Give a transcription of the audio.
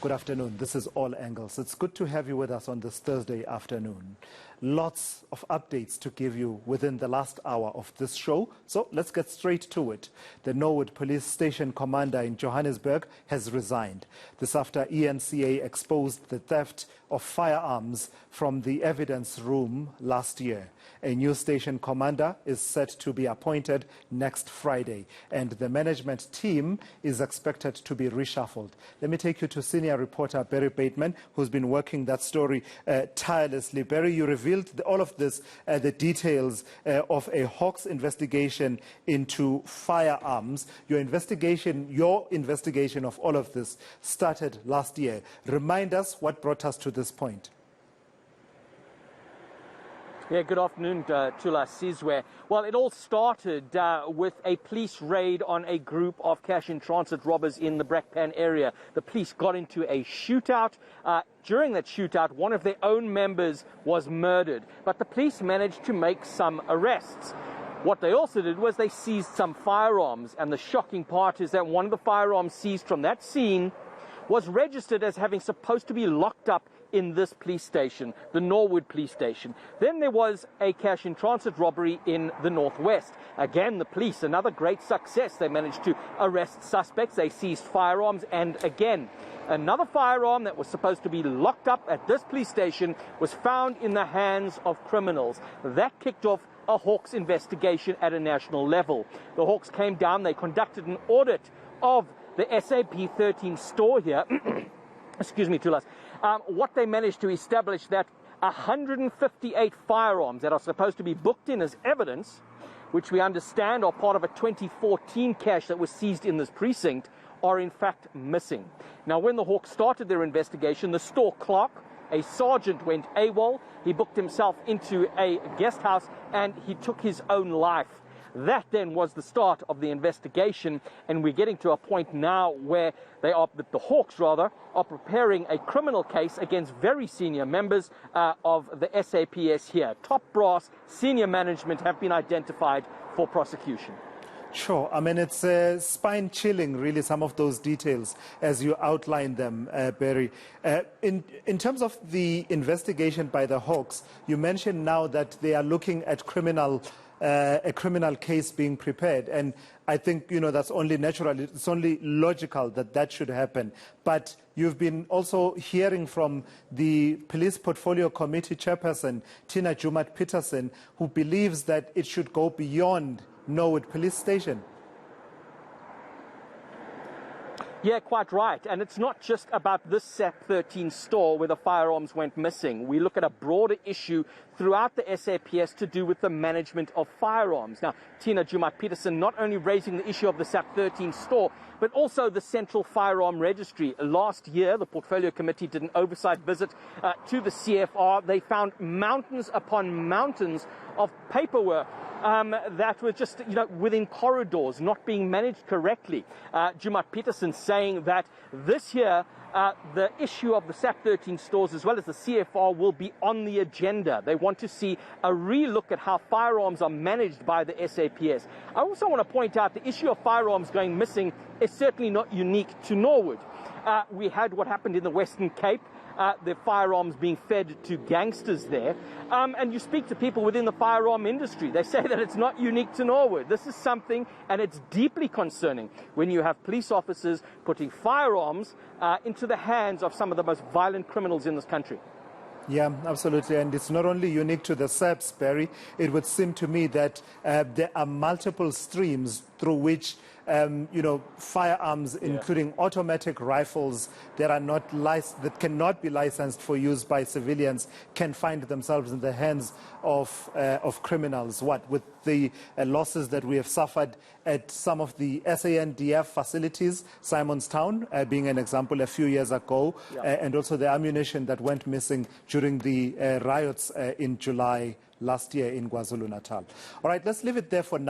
Good afternoon. This is All Angles. It's good to have you with us on this Thursday afternoon. Lots of updates to give you within the last hour of this show. So let's get straight to it. The Norwood Police Station commander in Johannesburg has resigned. This after eNCA exposed the theft of firearms from the evidence room last year. A new station commander is set to be appointed next Friday, and the management team is expected to be reshuffled. Let me take you to senior reporter Barry Bateman, who's been working that story tirelessly. Barry, you revealed all of this, the details of a Hawks investigation into firearms. Your investigation of all of this started last year. Remind us what brought us to this point. Yeah, good afternoon, Tula Sizwe. Well, it all started with a police raid on a group of cash-in-transit robbers in the Brakpan area. The police got into a shootout. During that shootout, one of their own members was murdered, but the police managed to make some arrests. What they also did was they seized some firearms, and the shocking part is that one of the firearms seized from that scene was registered as having supposed to be locked up in this police station, the Norwood Police Station. Then there was a cash-in-transit robbery in the northwest. Again, the police, another great success. They managed to arrest suspects. They seized firearms, and again, another firearm that was supposed to be locked up at this police station was found in the hands of criminals. That kicked off a Hawks investigation at a national level. The Hawks came down, they conducted an audit of the SAP 13 store here. Excuse me, Tulas. What they managed to establish that 158 firearms that are supposed to be booked in as evidence, which we understand are part of a 2014 cache that was seized in this precinct, are in fact missing. Now, when the Hawks started their investigation, the store clerk, a sergeant, went AWOL. He booked himself into a guest house and he took his own life. That then was the start of the investigation, and we're getting to a point now where the Hawks are preparing a criminal case against very senior members of the SAPS here. Top brass, senior management have been identified for prosecution. Sure. I mean, it's spine-chilling, really, some of those details as you outline them, Barry. In terms of the investigation by the Hawks, you mentioned now that they are looking at a criminal case being prepared, and I think, that's only natural. It's only logical that that should happen. But you've been also hearing from the Police Portfolio Committee chairperson, Tina Jumaat-Peterson, who believes that it should go beyond Norwood Police Station. Yeah, quite right. And it's not just about this SAP 13 store where the firearms went missing. We look at a broader issue throughout the SAPS to do with the management of firearms. Now, Tina Jumaat-Peterson not only raising the issue of the SAP 13 store, but also the Central Firearm Registry. Last year, the Portfolio Committee did an oversight visit to the CFR. They found mountains upon mountains of paperwork that were just, within corridors, not being managed correctly. Jumaat-Peterson saying that this year, the issue of the SAP 13 stores as well as the CFR will be on the agenda. They want to see a re-look at how firearms are managed by the SAPS. I also want to point out the issue of firearms going missing is certainly not unique to Norwood. We had what happened in the Western Cape. The firearms being fed to gangsters there. And you speak to people within the firearm industry. They say that it's not unique to Norwood. This is something, and it's deeply concerning when you have police officers putting firearms into the hands of some of the most violent criminals in this country. Yeah, absolutely. And it's not only unique to the SAPS, Barry. It would seem to me that there are multiple streams through which firearms, including automatic rifles that cannot be licensed for use by civilians, can find themselves in the hands of criminals. What with the losses that we have suffered at some of the SANDF facilities, Simonstown being an example a few years ago, and also the ammunition that went missing during the riots in July last year in KwaZulu-Natal. All right, let's leave it there for now.